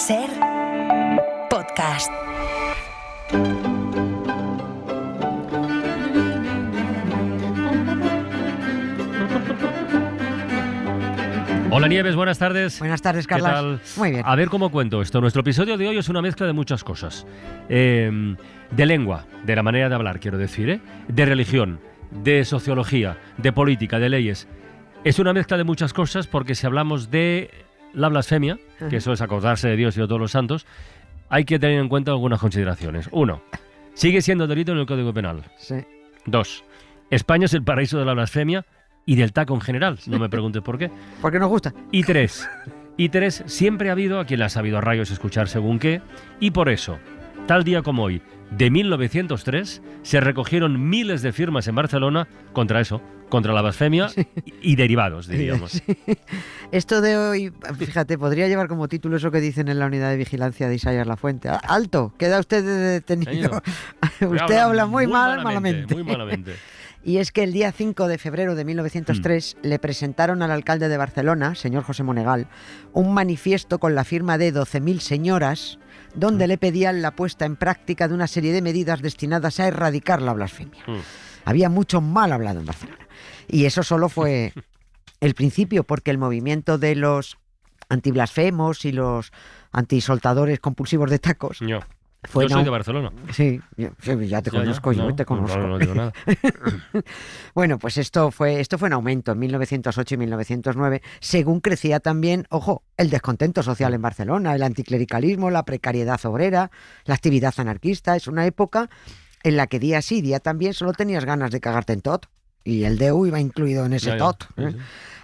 SER Podcast. Hola Nieves, buenas tardes. Buenas tardes, Carlas. ¿Qué tal? Muy bien. A ver cómo cuento esto. Nuestro episodio de hoy es una mezcla de muchas cosas. De lengua, de la manera de hablar, quiero decir, ¿eh? De religión, de sociología, de política, de leyes. Es una mezcla de muchas cosas porque si hablamos de la blasfemia, que eso es acordarse de Dios y de todos los santos, hay que tener en cuenta algunas consideraciones. 1. Sigue siendo delito en el Código Penal. Sí. 2. España es el paraíso de la blasfemia y del taco en general, no me preguntes por qué. Porque nos gusta. Y tres, siempre ha habido a quien le ha sabido a rayos escuchar según qué, y por eso, tal día como hoy, de 1903, se recogieron miles de firmas en Barcelona contra eso, contra la blasfemia y derivados, diríamos. Sí. Esto de hoy, fíjate, podría llevar como título eso que dicen en la unidad de vigilancia de Isaías Lafuente. ¡Alto! Queda usted detenido. Usted habla muy malamente. Muy malamente. Y es que el día 5 de febrero de 1903 le presentaron al alcalde de Barcelona, señor José Monegal, un manifiesto con la firma de 12.000 señoras donde le pedían la puesta en práctica de una serie de medidas destinadas a erradicar la blasfemia. Había mucho mal hablado en Barcelona. Y eso solo fue el principio, porque el movimiento de los antiblasfemos y los antisoltadores compulsivos de tacos... Yo soy de Barcelona. Sí, ya te conozco, yo te conozco. No digo nada. Bueno, pues esto fue en aumento en 1908 y 1909, según crecía también, ojo, el descontento social en Barcelona, el anticlericalismo, la precariedad obrera, la actividad anarquista. Es una época en la que día sí, día también, solo tenías ganas de cagarte en tot. Y el DEU iba incluido en ese tot. Sí.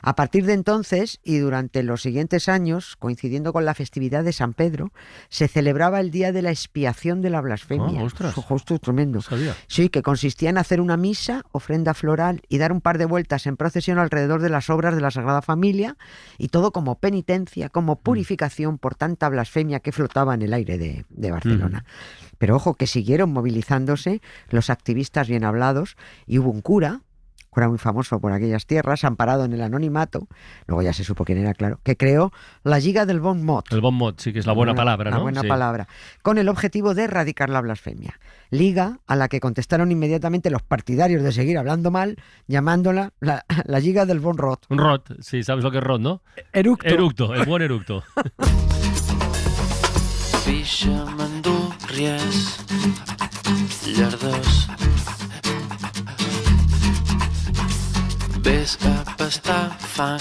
A partir de entonces y durante los siguientes años, coincidiendo con la festividad de San Pedro, se celebraba el Día de la Expiación de la Blasfemia. ¡Ostras! Ojo, esto es tremendo. No sabía. Sí, que consistía en hacer una misa, ofrenda floral y dar un par de vueltas en procesión alrededor de las obras de la Sagrada Familia, y todo como penitencia, como purificación por tanta blasfemia que flotaba en el aire de Barcelona. Pero ojo, que siguieron movilizándose los activistas bien hablados, y hubo un cura muy famoso por aquellas tierras, amparado en el anonimato, luego ya se supo quién era, claro, que creó la Lliga del Bon Mot. El bon mot, sí, que es la buena palabra, ¿no? La buena palabra, con el objetivo de erradicar la blasfemia. Liga a la que contestaron inmediatamente los partidarios de seguir hablando mal, llamándola la Lliga del Bon Rot. Un rot, sí, ¿sabes lo que es rot, no? Eructo, el buen eructo. Pixa, mandúrries, llardós. Ves a pastar fang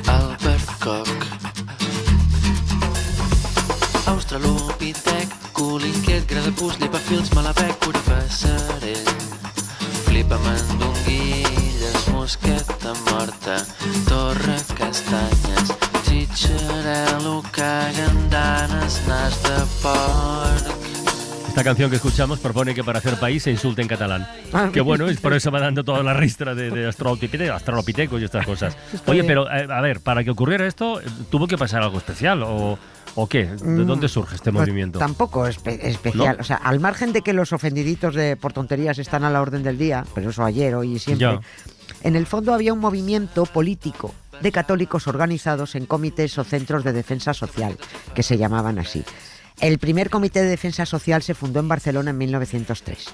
Albercoc Australopitec Colinquet, gradapús, llepafils, malabec, curipassarell Flipa mandonguilles, mosqueta morta Torre castanyes, xitxarel·lo, cagandanes, nas de porc. Esta canción que escuchamos propone que para hacer país se insulte en catalán. Que bueno, es por eso va dando toda la ristra de australopitecos y estas cosas. Oye, pero a ver, para que ocurriera esto, ¿tuvo que pasar algo especial o qué? ¿De dónde surge este movimiento? Tampoco especial. ¿No? O sea, al margen de que los ofendiditos por tonterías están a la orden del día, pero eso ayer, hoy y siempre, en el fondo había un movimiento político de católicos organizados en comités o centros de defensa social, que se llamaban así. El primer comité de defensa social se fundó en Barcelona en 1903.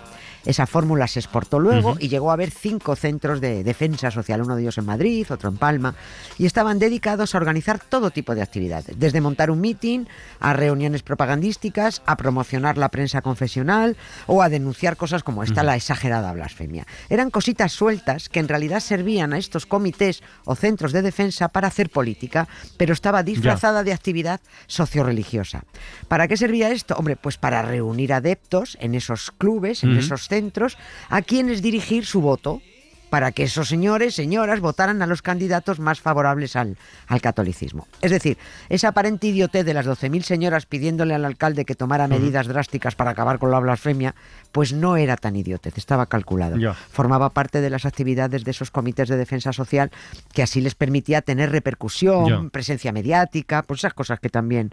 Esa fórmula se exportó luego y llegó a haber 5 centros de defensa social, uno de ellos en Madrid, otro en Palma, y estaban dedicados a organizar todo tipo de actividades, desde montar un mitin, a reuniones propagandísticas, a promocionar la prensa confesional o a denunciar cosas como esta, la exagerada blasfemia. Eran cositas sueltas que en realidad servían a estos comités o centros de defensa para hacer política, pero estaba disfrazada de actividad socioreligiosa. ¿Para qué servía esto? Hombre, pues para reunir adeptos en esos clubes, en esos centros, a quienes dirigir su voto, para que esos señores, señoras, votaran a los candidatos más favorables al catolicismo. Es decir, esa aparente idiotez de las 12.000 señoras pidiéndole al alcalde que tomara medidas drásticas para acabar con la blasfemia, pues no era tan idiotez, estaba calculado. Formaba parte de las actividades de esos comités de defensa social, que así les permitía tener repercusión, presencia mediática, pues esas cosas que también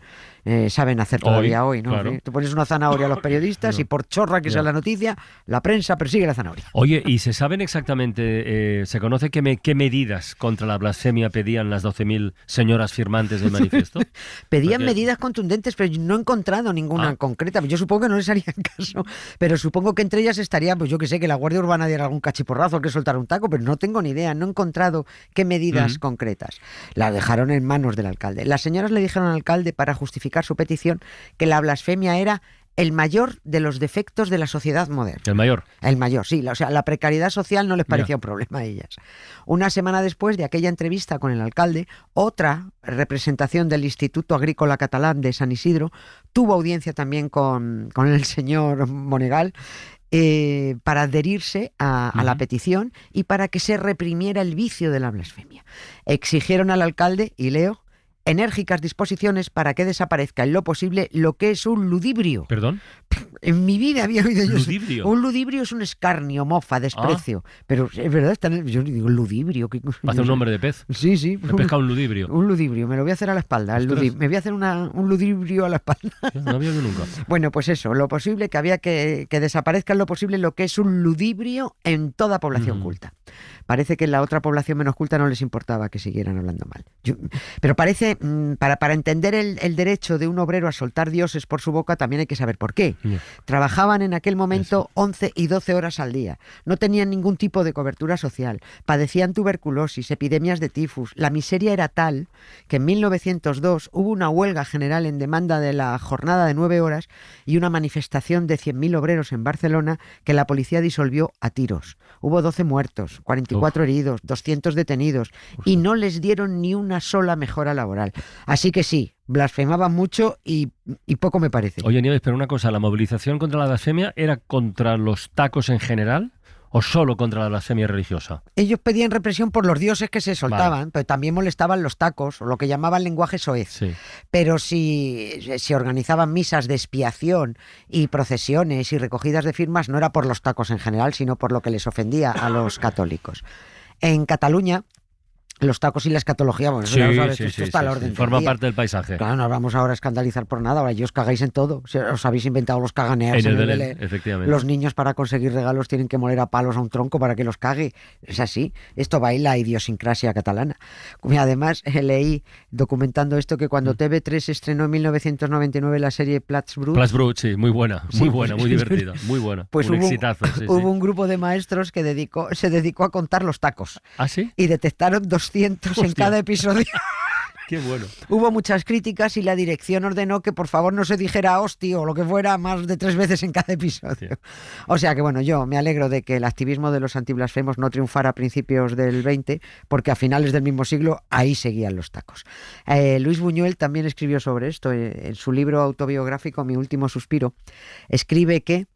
saben hacer todavía hoy, ¿no? Claro. Tú pones una zanahoria a los periodistas y por chorra que sea la noticia, la prensa persigue la zanahoria. Oye, ¿y se saben exactamente ¿se conoce qué medidas contra la blasfemia pedían las 12.000 señoras firmantes del manifiesto? Pedían medidas contundentes, pero no he encontrado ninguna concreta. Yo supongo que no les harían caso, pero supongo que entre ellas estaría, pues yo que sé, que la Guardia Urbana diera algún cachiporrazo, que soltara un taco, pero no tengo ni idea, no he encontrado qué medidas concretas. Las dejaron en manos del alcalde. Las señoras le dijeron al alcalde, para justificar su petición, que la blasfemia era el mayor de los defectos de la sociedad moderna. ¿El mayor? El mayor, sí. O sea, la precariedad social no les parecía un problema a ellas. Una semana después de aquella entrevista con el alcalde, otra representación del Instituto Agrícola Catalán de San Isidro tuvo audiencia también con el señor Monegal, para adherirse a la petición y para que se reprimiera el vicio de la blasfemia. Exigieron al alcalde, y leo, enérgicas disposiciones para que desaparezca en lo posible lo que es un ludibrio. ¿Perdón? En mi vida había oído yo eso. ¿Ludibrio? Un ludibrio es un escarnio, mofa, desprecio. Pero es verdad, yo digo ludibrio. Hace un nombre de pez. Sí. He pescado un ludibrio. Un ludibrio, me lo voy a hacer a la espalda. Me voy a hacer un ludibrio a la espalda. No había oído nunca. Bueno, pues eso, lo posible, que había que desaparezca en lo posible lo que es un ludibrio en toda población culta. Parece que en la otra población menos culta no les importaba que siguieran hablando mal. Pero parece, para entender el derecho de un obrero a soltar dioses por su boca, también hay que saber por qué. Trabajaban en aquel momento 11 y 12 horas al día. No tenían ningún tipo de cobertura social. Padecían tuberculosis, epidemias de tifus. La miseria era tal que en 1902 hubo una huelga general en demanda de la jornada de 9 horas y una manifestación de 100.000 obreros en Barcelona que la policía disolvió a tiros. Hubo 12 muertos, 44 heridos, 200 detenidos y no les dieron ni una sola mejora laboral. Así que sí, blasfemaban mucho y poco me parece. Oye, Nieves, pero una cosa, ¿la movilización contra la blasfemia era contra los tacos en general o solo contra la blasfemia religiosa? Ellos pedían represión por los dioses que se soltaban, pero también molestaban los tacos, o lo que llamaban lenguaje soez. Sí. Pero si organizaban misas de expiación y procesiones y recogidas de firmas, no era por los tacos en general, sino por lo que les ofendía a los católicos. En Cataluña, los tacos y la escatología, bueno, eso ya lo sabes, esto está al orden. Forma parte del paisaje. Claro, no vamos ahora a escandalizar por nada, ahora os cagáis en todo. Os habéis inventado los caganeas en el Belén, efectivamente. Los niños, para conseguir regalos, tienen que moler a palos a un tronco para que los cague. Es así. Esto va en la idiosincrasia catalana. Además, leí, documentando esto, que cuando TV3 estrenó en 1999 la serie Plats Bruts. Plats Bruts, sí, muy buena, muy divertida, muy buena. Pues exitazo. Hubo un grupo de maestros que se dedicó a contar los tacos. ¿Ah, sí? Y detectaron 200 en cada episodio. Qué bueno. Hubo muchas críticas y la dirección ordenó que por favor no se dijera hostia o lo que fuera más de 3 veces en cada episodio. Sí. O sea que bueno, yo me alegro de que el activismo de los antiblasfemos no triunfara a principios del 20, porque a finales del mismo siglo ahí seguían los tacos. Luis Buñuel también escribió sobre esto en su libro autobiográfico Mi último suspiro. Escribe que,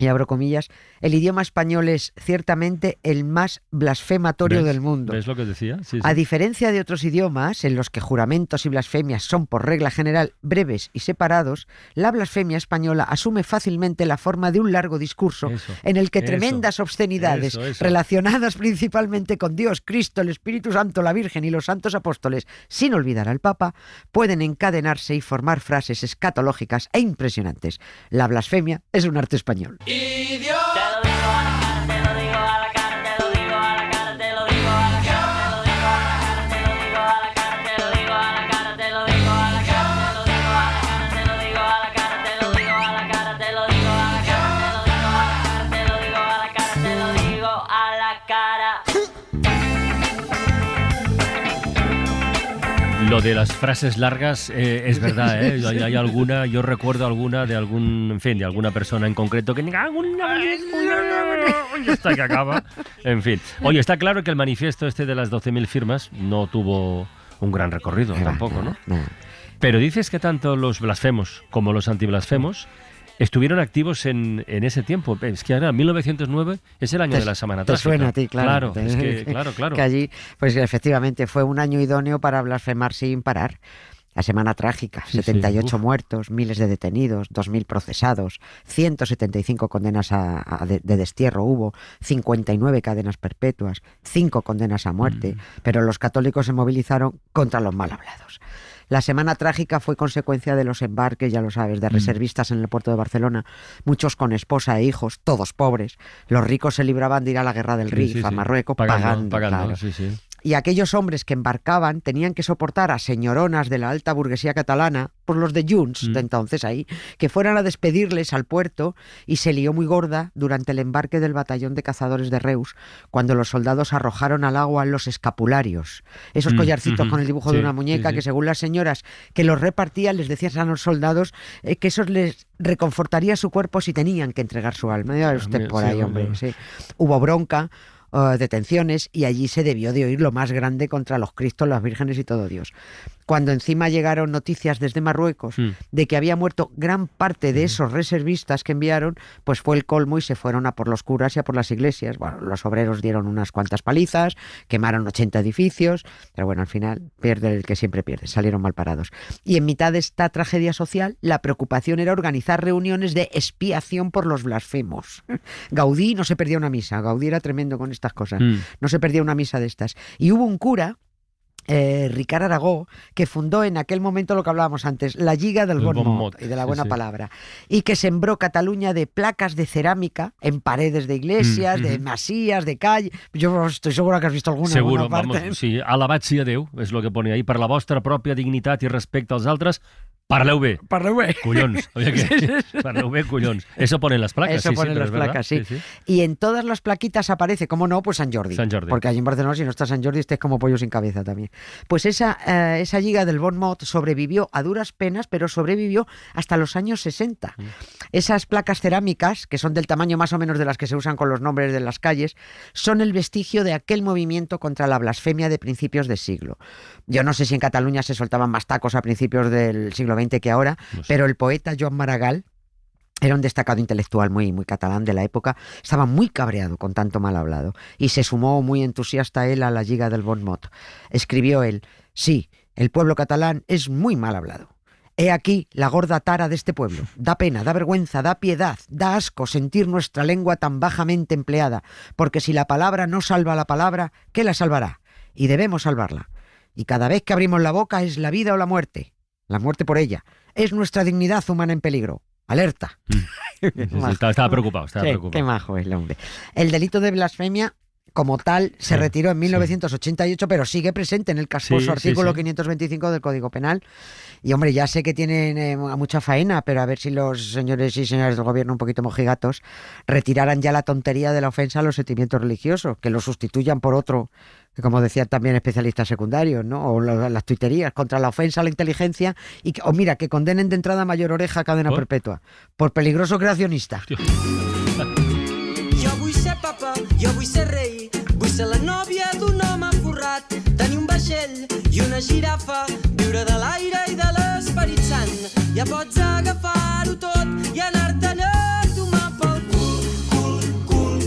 y abro comillas, el idioma español es ciertamente el más blasfematorio del mundo. ¿Ves lo que decía? Sí. A diferencia de otros idiomas, en los que juramentos y blasfemias son por regla general breves y separados, la blasfemia española asume fácilmente la forma de un largo discurso en el que tremendas obscenidades relacionadas principalmente con Dios, Cristo, el Espíritu Santo, la Virgen y los santos apóstoles, sin olvidar al Papa, pueden encadenarse y formar frases escatológicas e impresionantes. La blasfemia es un arte español. ¡Idiota! Lo de las frases largas es verdad, ¿eh? Hay alguna, yo recuerdo alguna de alguna persona en concreto que hasta que acaba. En fin. Oye, está claro que el manifiesto este de las 12.000 firmas no tuvo un gran recorrido tampoco, ¿no? Pero dices que tanto los blasfemos como los antiblasfemos estuvieron activos en ese tiempo. Es que ahora, 1909 es el año de la Semana Trágica. Te suena a ti, claro. Claro. Que allí, pues efectivamente, fue un año idóneo para blasfemar sin parar. La Semana Trágica, 78 muertos, miles de detenidos, 2.000 procesados, 175 condenas de destierro hubo, 59 cadenas perpetuas, 5 condenas a muerte, pero los católicos se movilizaron contra los mal hablados. La semana trágica fue consecuencia de los embarques, ya lo sabes, de reservistas en el puerto de Barcelona, muchos con esposa e hijos, todos pobres. Los ricos se libraban de ir a la guerra del Rif, a Marruecos, pagando. Claro. Sí. Y aquellos hombres que embarcaban tenían que soportar a señoronas de la alta burguesía catalana, por los de Junts de entonces ahí, que fueran a despedirles al puerto, y se lió muy gorda durante el embarque del batallón de cazadores de Reus, cuando los soldados arrojaron al agua los escapularios, esos collarcitos con el dibujo de una muñeca que según las señoras que los repartían les decían a los soldados que eso les reconfortaría su cuerpo si tenían que entregar su alma. Ya ve usted por ahí, hombre. Sí. Hubo bronca, detenciones, y allí se debió de oír lo más grande contra los Cristos, las vírgenes y todo Dios. Cuando encima llegaron noticias desde Marruecos de que había muerto gran parte de esos reservistas que enviaron, pues fue el colmo y se fueron a por los curas y a por las iglesias. Bueno, los obreros dieron unas cuantas palizas, quemaron 80 edificios, pero bueno, al final pierde el que siempre pierde, salieron mal parados. Y en mitad de esta tragedia social, la preocupación era organizar reuniones de expiación por los blasfemos. Gaudí no se perdía una misa, Gaudí era tremendo con estas cosas, no se perdía una misa de estas. Y hubo un cura, Ricard Aragó, que fundó en aquel momento lo que hablábamos antes, la Lliga del Bon Mot, y de la buena palabra, y que sembró Cataluña de placas de cerámica en paredes de iglesias, de masías, de calle. Yo estoy segura que has visto alguna. Seguro, parte. Vamos, sí, alabat sia Déu, és el que pone ahí, per la vostra pròpia dignitat i respecte als altres, parleu bé. Parleu bé. Collons. Oye, que parleu bé, collons. Eso ponen las placas. Eso ponen las placas, sí. Y en todas las plaquitas aparece, ¿cómo no? Pues San Jordi. San Jordi. Porque allí en Barcelona, si no está San Jordi, estés como pollo sin cabeza también. Pues esa Lliga del Bon Mot sobrevivió a duras penas, pero sobrevivió hasta los años 60. Esas placas cerámicas, que son del tamaño más o menos de las que se usan con los nombres de las calles, son el vestigio de aquel movimiento contra la blasfemia de principios de siglo. Yo no sé si en Cataluña se soltaban más tacos a principios del siglo XX que ahora, no sé. Pero el poeta Joan Maragall era un destacado intelectual muy catalán de la época, estaba muy cabreado con tanto mal hablado y se sumó muy entusiasta él a la Lliga del Bon Mot. Escribió él: sí, el pueblo catalán es muy mal hablado. He aquí la gorda tara de este pueblo. Da pena, da vergüenza, da piedad, da asco sentir nuestra lengua tan bajamente empleada, porque si la palabra no salva a la palabra, ¿qué la salvará? Y debemos salvarla. Y cada vez que abrimos la boca es la vida o la muerte por ella. Es nuestra dignidad humana en peligro. Alerta. Estaba preocupado. Qué majo es el hombre. El delito de blasfemia, como tal, se retiró en 1988, pero sigue presente en el casposo artículo 525 del Código Penal. Y, hombre, ya sé que tienen mucha faena, pero a ver si los señores y señoras del gobierno, un poquito mojigatos, retiraran ya la tontería de la ofensa a los sentimientos religiosos, que lo sustituyan por otro, como decían también especialistas secundarios, ¿no? O las tuiterías contra la ofensa a la inteligencia, o mira, que condenen de entrada mayor oreja a cadena perpetua, por peligroso creacionista. Jo vull ser papa, jo vull ser rei, vull ser la nòvia d'un home forrat, tenir un vaixell i una girafa, viure de l'aire i de l'Esperit Sant. Ja pots agafar-ho tot i anar-te'n a tomar pel cul.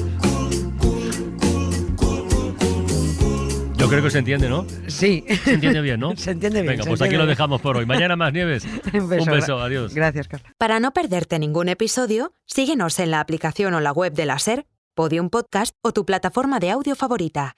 Yo creo que se entiende, ¿no? Sí. Se entiende bien, ¿no? Se entiende bien. Venga, pues aquí lo dejamos por hoy. Mañana más, Nieves. Un beso, adiós. Gracias, Carla. Para no perderte ningún episodio, síguenos en la aplicación o la web de la SER, Podium Podcast o tu plataforma de audio favorita.